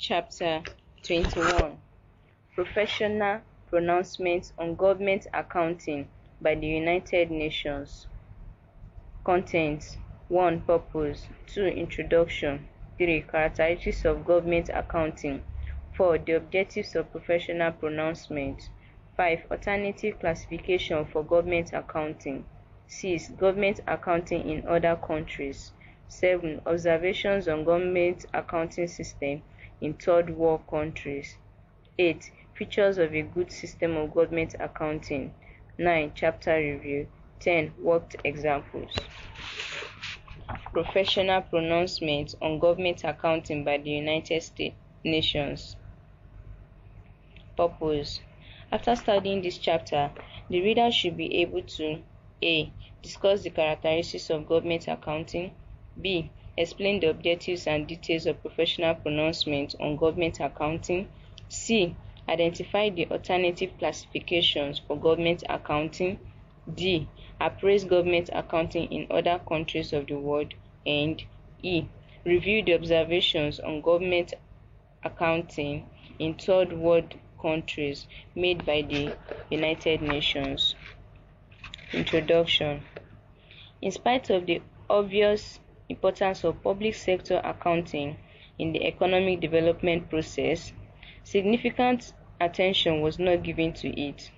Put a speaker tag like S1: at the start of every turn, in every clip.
S1: Chapter 21: Professional Pronouncements on Government Accounting by the United Nations. Contents: 1. Purpose. 2. Introduction. 3. Characteristics of government accounting. 4. The objectives of professional pronouncements. 5. Alternative classification for government accounting. 6. Government accounting in other countries. 7. Observations on government accounting system in third world countries. 8. Features of a good system of government accounting. 9. Chapter review. 10. Worked examples. Professional pronouncements on government accounting by the United Nations. Purpose. After studying this chapter, the reader should be able to a. Discuss the characteristics of government accounting. B. Explain the objectives and details of professional pronouncements on government accounting. C. Identify the alternative classifications for government accounting. D. Appraise government accounting in other countries of the world. And E. Review the observations on government accounting in third world countries made by the United Nations. Introduction. In spite of the obvious importance of public sector accounting in the economic development process, significant attention was not given to it.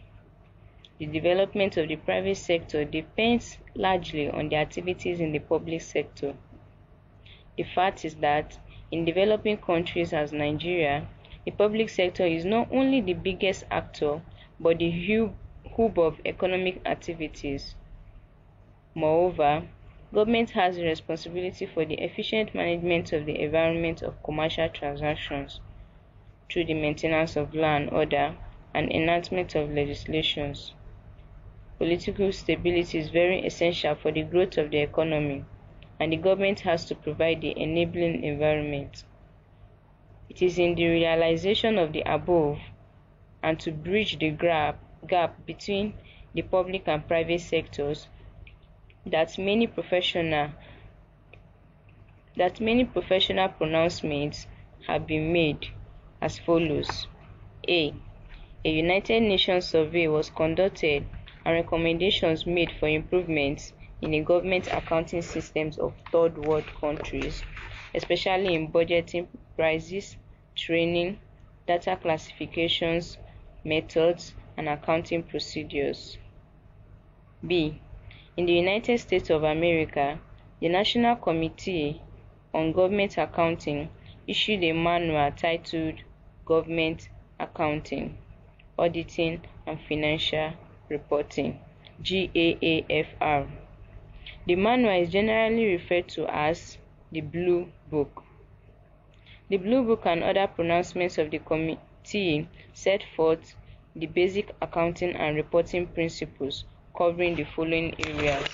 S1: The development of the private sector depends largely on the activities in the public sector. The fact is that in developing countries as Nigeria, the public sector is not only the biggest actor but the hub of economic activities. Moreover, government has a responsibility for the efficient management of the environment of commercial transactions through the maintenance of law and order and enactment of legislations. Political stability is very essential for the growth of the economy, and the government has to provide the enabling environment. It is in the realization of the above and to bridge the gap between the public and private sectors that many professional pronouncements have been made as follows. A United Nations survey was conducted and recommendations made for improvements in the government accounting systems of third world countries, especially in budgeting prices, training, data classifications, methods, and accounting procedures. B. In the United States of America, the National Committee on Government Accounting issued a manual titled Government Accounting, Auditing and Financial Reporting, GAAP. The manual is generally referred to as the Blue Book. The Blue Book and other pronouncements of the committee set forth the basic accounting and reporting principles covering the following areas.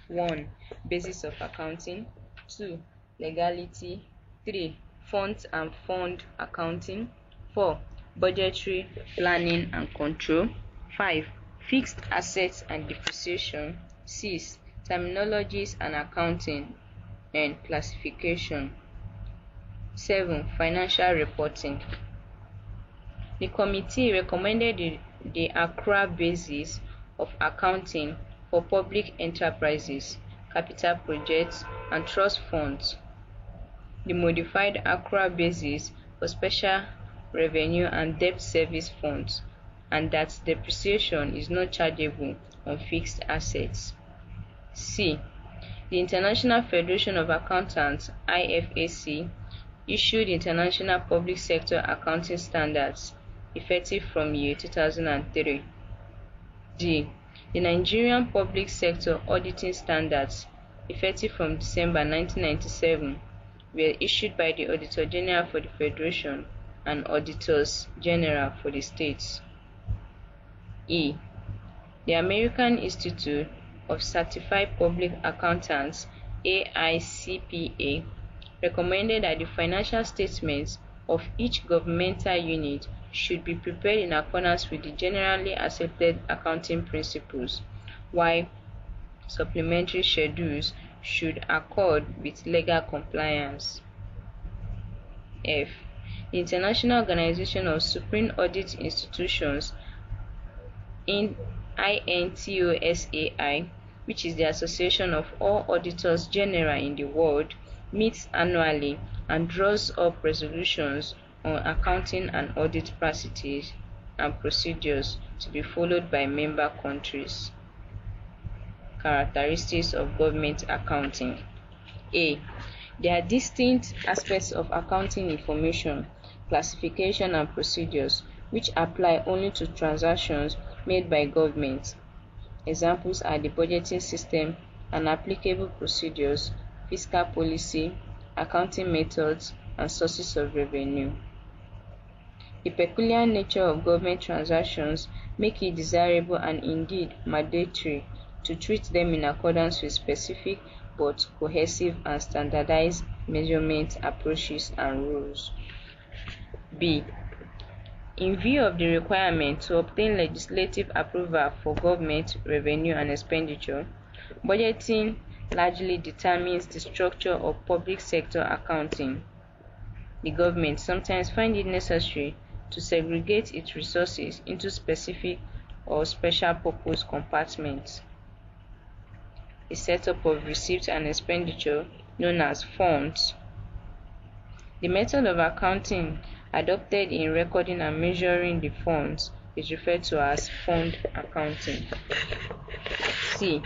S1: 1. Basis of accounting. 2. Legality. 3. Funds and fund accounting. 4. Budgetary planning and control. 5. Fixed assets and depreciation. 6. Terminologies and accounting and classification. 7. Financial reporting. The committee recommended the Accra basis of accounting for public enterprises, capital projects, and trust funds, the modified Accra basis for special revenue and debt service funds, and that depreciation is not chargeable on fixed assets. C. The International Federation of Accountants, IFAC, issued International Public Sector Accounting Standards, effective from year 2003. D. The Nigerian Public Sector Auditing Standards, effective from December 1997, were issued by the Auditor General for the Federation and Auditors General for the states. E. The American Institute of Certified Public Accountants, AICPA, recommended that the financial statements of each governmental unit should be prepared in accordance with the generally accepted accounting principles, while supplementary schedules should accord with legal compliance. F. The International Organization of Supreme Audit Institutions INTOSAI, which is the association of all auditors general in the world, meets annually and draws up resolutions on accounting and audit practices and procedures to be followed by member countries. Characteristics of government accounting. A. There are distinct aspects of accounting information, classification and procedures which apply only to transactions made by government. Examples are the budgeting system and applicable procedures, fiscal policy, accounting methods, and sources of revenue. The peculiar nature of government transactions make it desirable and indeed mandatory to treat them in accordance with specific but cohesive and standardized measurement approaches and rules. B. In view of the requirement to obtain legislative approval for government revenue and expenditure, budgeting largely determines the structure of public sector accounting. The government sometimes finds it necessary to segregate its resources into specific or special purpose compartments. The setup of receipts and expenditure known as funds. The method of accounting adopted in recording and measuring the funds is referred to as fund accounting. C.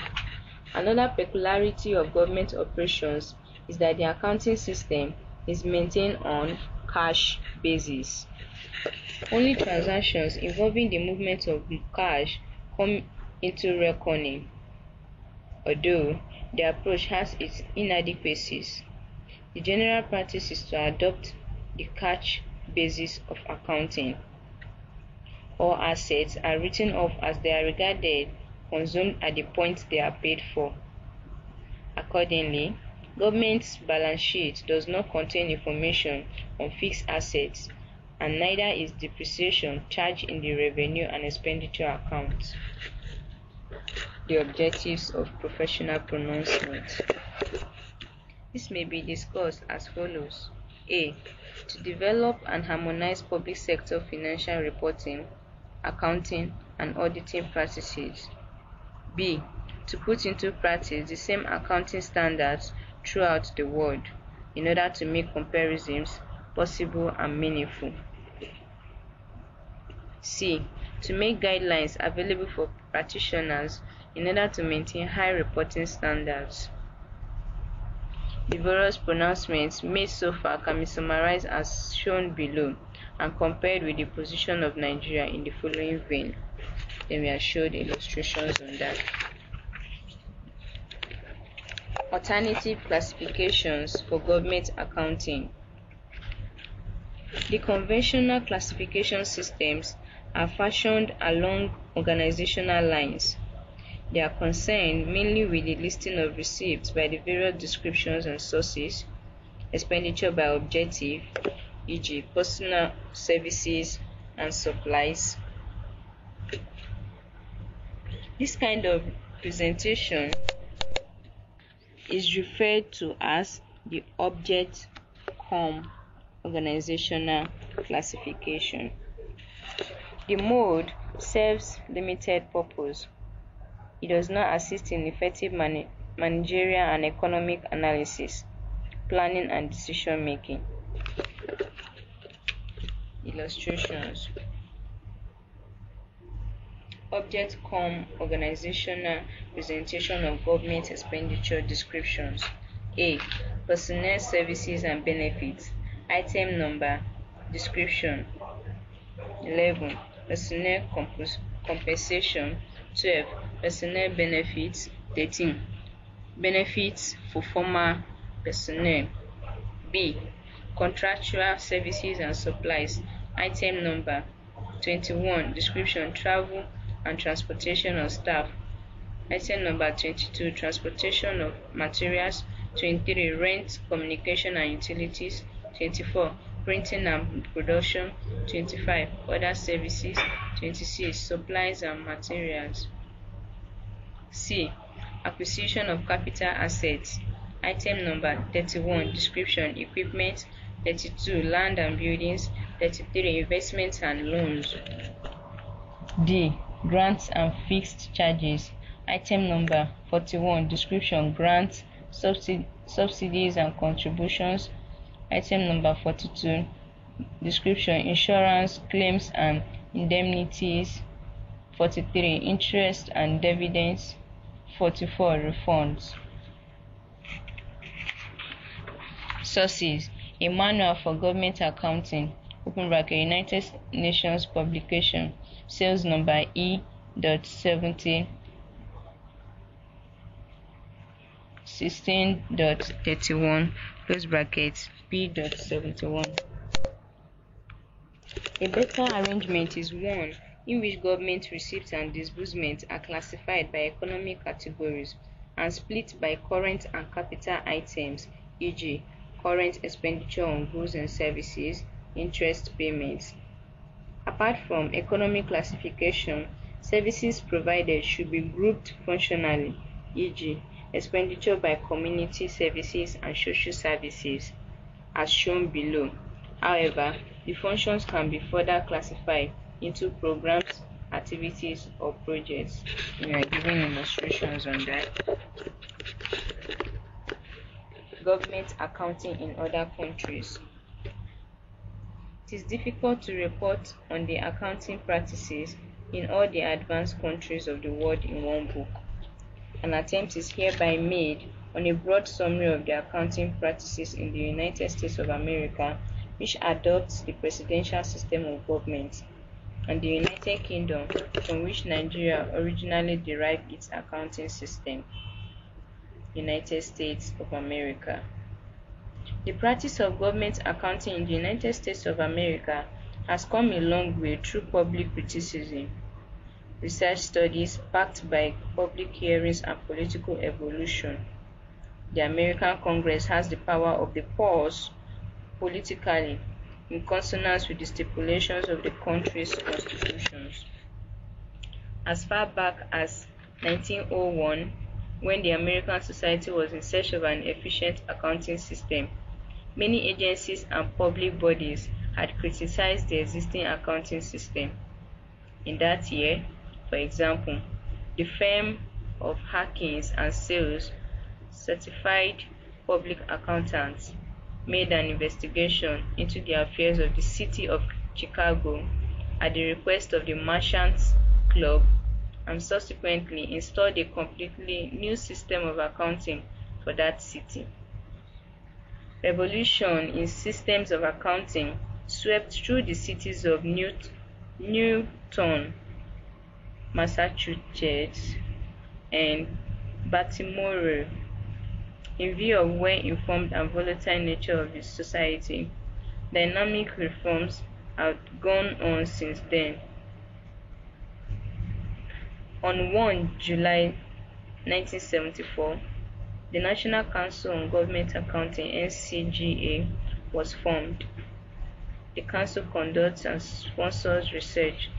S1: Another peculiarity of government operations is that the accounting system is maintained on cash basis. Only transactions involving the movement of cash come into reckoning, although the approach has its inadequacies. The general practice is to adopt the cash basis of accounting. All assets are written off as they are regarded consumed at the point they are paid for. Accordingly, government's balance sheet does not contain information on fixed assets, and neither is depreciation charged in the revenue and expenditure accounts. The objectives of professional pronouncement. This may be discussed as follows. A. To develop and harmonize public sector financial reporting, accounting, and auditing practices. B. To put into practice the same accounting standards throughout the world in order to make comparisons possible and meaningful. C. To make guidelines available for practitioners in order to maintain high reporting standards. The various pronouncements made so far can be summarized as shown below and compared with the position of Nigeria in the following vein. Then we have showed illustrations on that. Alternative classifications for government accounting. The conventional classification systems are fashioned along organizational lines. They are concerned mainly with the listing of receipts by the various descriptions and sources, expenditure by objective, e.g., personal services and supplies. This kind of presentation is referred to as the object-com organizational classification. The mode serves limited purpose. It does not assist in effective managerial and economic analysis, planning, and decision making. Illustrations. Object-com organizational presentation of government expenditure descriptions. A. Personnel services and benefits. Item number. Description. 11. Personnel compensation. 12. Personnel benefits. 13. Benefits for former personnel. B. Contractual services and supplies. Item number. 21. Description. Travel and transportation of staff. Item number. 22. Transportation of materials. 23. Rent, communication and utilities. 24. Printing and production. 25. Other services. 26. Supplies and materials. C. Acquisition of capital assets. Item number. 31. Description. Equipment, 32. Land and buildings. 33. Investments and loans. D. Grants and fixed charges. Item number 41. Description: grants, subsidies and contributions. Item number 42. Description: insurance, claims and indemnities. 43. Interest and dividends. 44. Refunds. Sources: A Manual for Government Accounting, United Nations publication, sales number E.70 16.31 P.71. A better arrangement is one in which government receipts and disbursements are classified by economic categories and split by current and capital items, e.g., current expenditure on goods and services, interest payments. Apart from economic classification, services provided should be grouped functionally, e.g., expenditure by community services and social services, as shown below. However, the functions can be further classified into programs, activities, or projects. We are giving illustrations on that. Government accounting in other countries. It is difficult to report on the accounting practices in all the advanced countries of the world in one book. An attempt is hereby made on a broad summary of the accounting practices in the United States of America, which adopts the presidential system of government, and the United Kingdom, from which Nigeria originally derived its accounting system. United States of America. The practice of government accounting in the United States of America has come a long way through public criticism, research studies backed by public hearings, and political evolution. The American Congress has the power of the purse politically, in consonance with the stipulations of the country's constitutions. As far back as 1901, when the American society was in search of an efficient accounting system, many agencies and public bodies had criticized the existing accounting system. In that year, for example, the firm of Harkins and Sales, certified public accountants, made an investigation into the affairs of the city of Chicago at the request of the Merchants Club, and subsequently installed a completely new system of accounting for that city. Revolution in systems of accounting swept through the cities of Newton, Massachusetts, and Baltimore. In view of well-informed and volatile nature of the society, dynamic reforms have gone on since then. On 1 July 1974, the National Council on Government Accounting (NCGA) was formed. The Council conducts and sponsors research,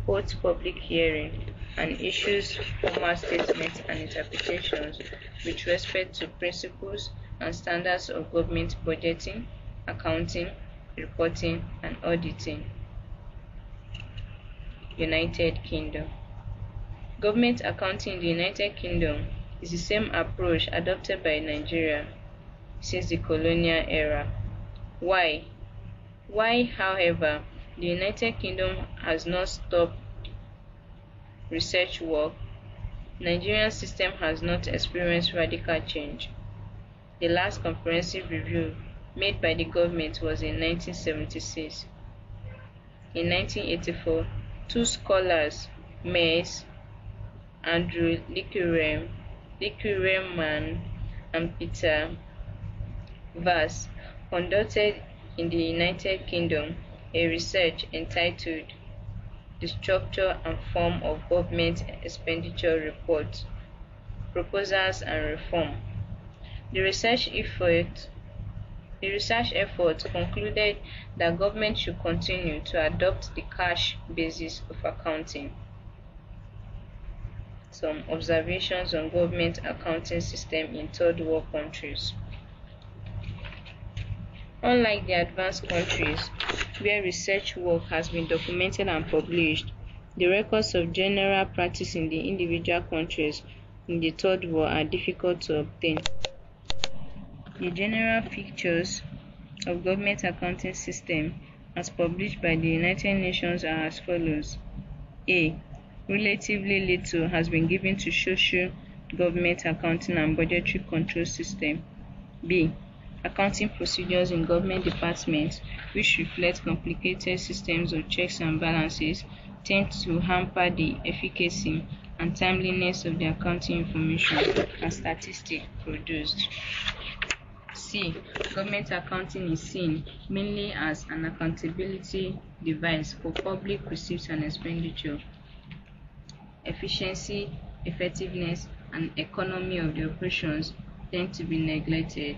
S1: holds public hearings, and issues formal statements and interpretations with respect to principles and standards of government budgeting, accounting, reporting, and auditing. United Kingdom. Government accounting in the United Kingdom is the same approach adopted by Nigeria since the colonial era. Why, however, the United Kingdom has not stopped research work, Nigerian system has not experienced radical change. The last comprehensive review made by the government was in 1976. In 1984, two scholars, Ms. Andrew Liquereman and Peter Vass, conducted in the United Kingdom a research entitled The Structure and Form of Government Expenditure Reports, Proposals and Reform. The research effort concluded that government should continue to adopt the cash basis of accounting. Some observations on government accounting system in third world countries. Unlike the advanced countries, where research work has been documented and published, the records of general practice in the individual countries in the Third World are difficult to obtain. The general features of government accounting system as published by the United Nations are as follows. A. Relatively little has been given to social government accounting and budgetary control system. B. Accounting procedures in government departments, which reflect complicated systems of checks and balances, tend to hamper the efficacy and timeliness of the accounting information and statistics produced. C. Government accounting is seen mainly as an accountability device for public receipts and expenditure. Efficiency, effectiveness, and economy of the operations tend to be neglected.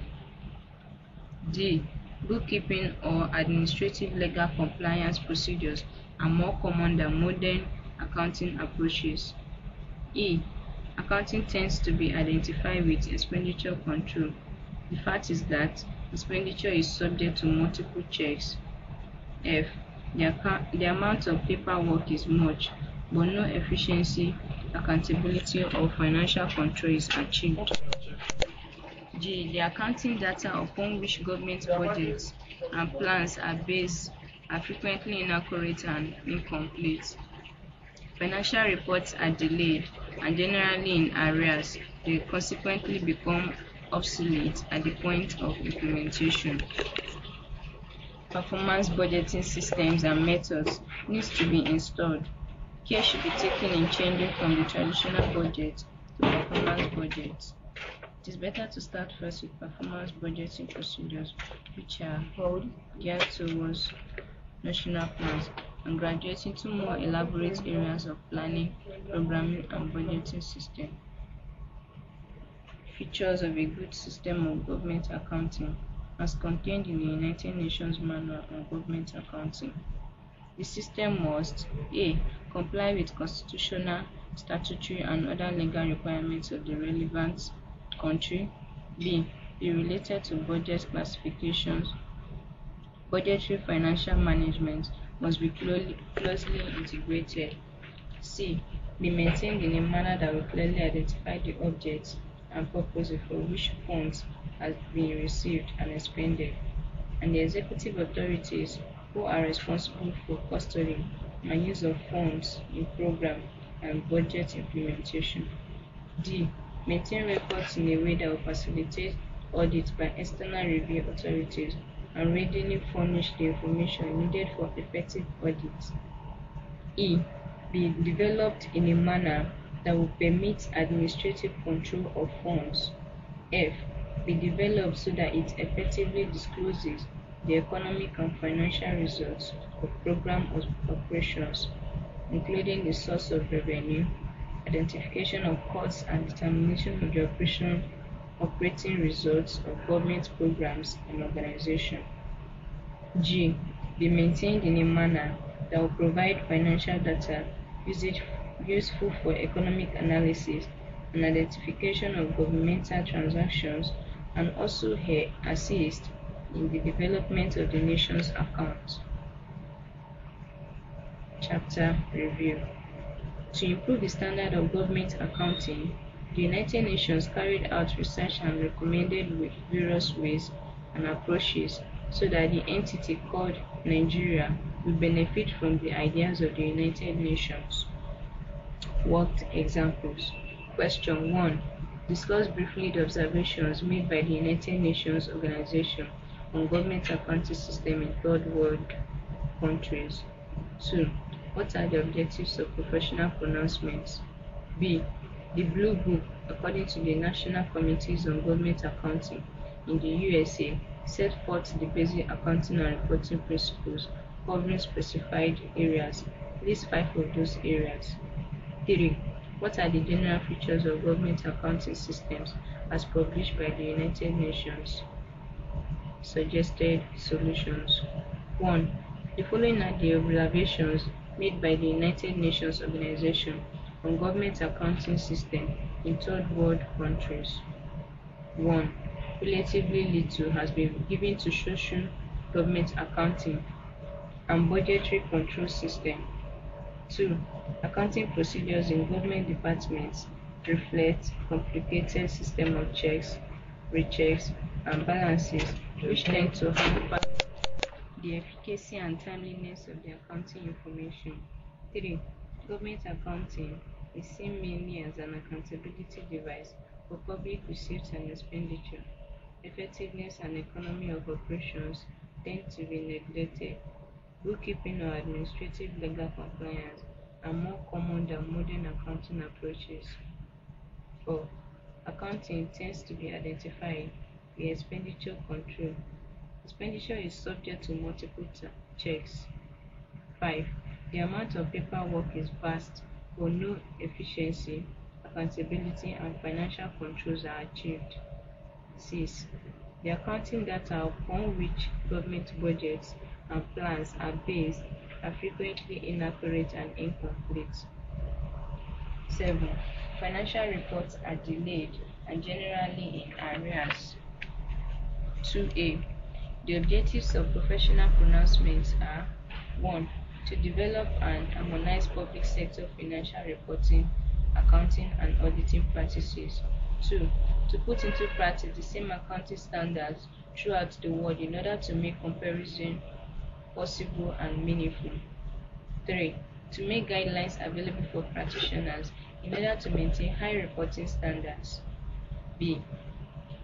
S1: D. Bookkeeping or administrative legal compliance procedures are more common than modern accounting approaches. E. Accounting tends to be identified with expenditure control. The fact is that expenditure is subject to multiple checks. F. The amount of paperwork is much, but no efficiency, accountability, or financial control is achieved. G. The accounting data upon which government budgets and plans are based are frequently inaccurate and incomplete. Financial reports are delayed and generally in arrears. They consequently become obsolete at the point of implementation. Performance budgeting systems and methods needs to be installed. Care should be taken in changing from the traditional budget to performance budgets. It is better to start first with performance budgeting procedures, which are geared towards national plans, and graduate into more elaborate areas of planning, programming, and budgeting system. Features of a good system of government accounting as contained in the United Nations Manual on Government Accounting. The system must A. Comply with constitutional, statutory, and other legal requirements of the relevant country. B. Be related to budget classifications. Budgetary financial management must be closely integrated. C. Be maintained in a manner that will clearly identify the objects and purposes for which funds have been received and expended, and the executive authorities who are responsible for custody and use of funds in program and budget implementation. D. Maintain records in a way that will facilitate audit by external review authorities and readily furnish the information needed for effective audit. E. Be developed in a manner that will permit administrative control of funds. F. Be developed so that it effectively discloses the economic and financial results of program operations, including the source of revenue, identification of costs, and determination of the operating results of government programs and organizations. G. Be maintained in a manner that will provide financial data useful for economic analysis and identification of governmental transactions, and also assist in the development of the nation's accounts. Chapter Review. To improve the standard of government accounting, the United Nations carried out research and recommended various ways and approaches so that the entity called Nigeria will benefit from the ideas of the United Nations. Worked examples. Question 1. Discuss briefly the observations made by the United Nations Organization on government accounting system in third world countries. 2. What are the objectives of professional pronouncements? B. The Blue Book, according to the National Committees on Government Accounting in the USA, set forth the basic accounting and reporting principles covering specified areas. List 5 of those areas. 3. What are the general features of government accounting systems as published by the United Nations? Suggested solutions. 1. The following are the observations made by the United Nations Organization on government accounting system in third world countries. 1. relatively little has been given to social government accounting and budgetary control system. 2. Accounting procedures in government departments reflect complicated system of checks, rechecks, and balances which tend to hamper the efficacy and timeliness of the accounting information. 3. Government accounting is seen mainly as an accountability device for public receipts and expenditure. Effectiveness and economy of operations tend to be neglected. Bookkeeping or administrative legal compliance are more common than modern accounting approaches. 4. Accounting tends to be identified with expenditure control. Expenditure is subject to multiple checks. 5. The amount of paperwork is vast, but no efficiency, accountability, and financial controls are achieved. 6. The accounting data upon which government budgets and plans are based are frequently inaccurate and incomplete. 7. Financial reports are delayed and generally in arrears. 2a. The objectives of professional pronouncements are 1. To develop and harmonize public sector financial reporting, accounting, and auditing practices. 2. To put into practice the same accounting standards throughout the world in order to make comparison possible and meaningful. 3. To make guidelines available for practitioners in order to maintain high reporting standards. B.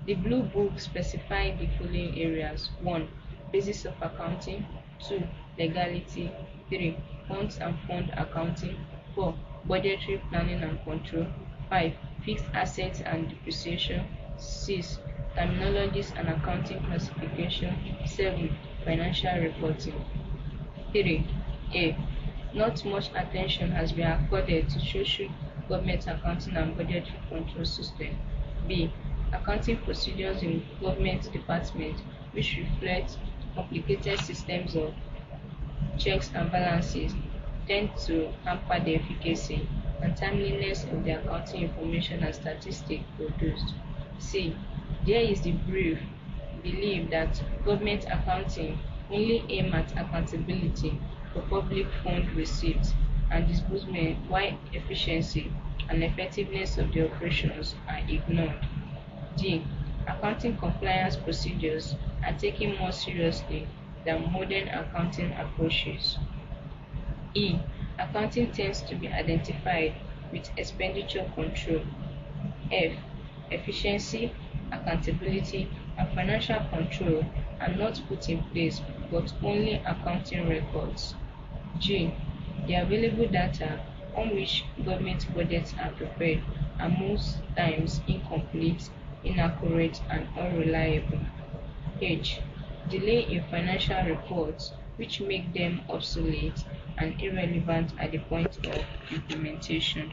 S1: The Blue Book specifies the following areas: 1. Basis of accounting. 2. Legality. 3. Funds and fund accounting. 4. Budgetary planning and control. 5. Fixed assets and depreciation. 6. Terminologies and accounting classification. 7. Financial reporting. 3a. Not much attention has been accorded to social government accounting and budgetary control system. B. Accounting procedures in government departments which reflect complicated systems of checks and balances tend to hamper the efficacy and timeliness of the accounting information and statistics produced. C. There is the belief that government accounting only aim at accountability for public fund receipts and disbursement, while efficiency and effectiveness of the operations are ignored. D. Accounting compliance procedures are taken more seriously than modern accounting approaches. E. Accounting tends to be identified with expenditure control. F. Efficiency, accountability, and financial control are not put in place but only accounting records. G. The available data on which government budgets are prepared are most times incomplete, inaccurate, and unreliable. H. Delay in financial reports which make them obsolete and irrelevant at the point of implementation.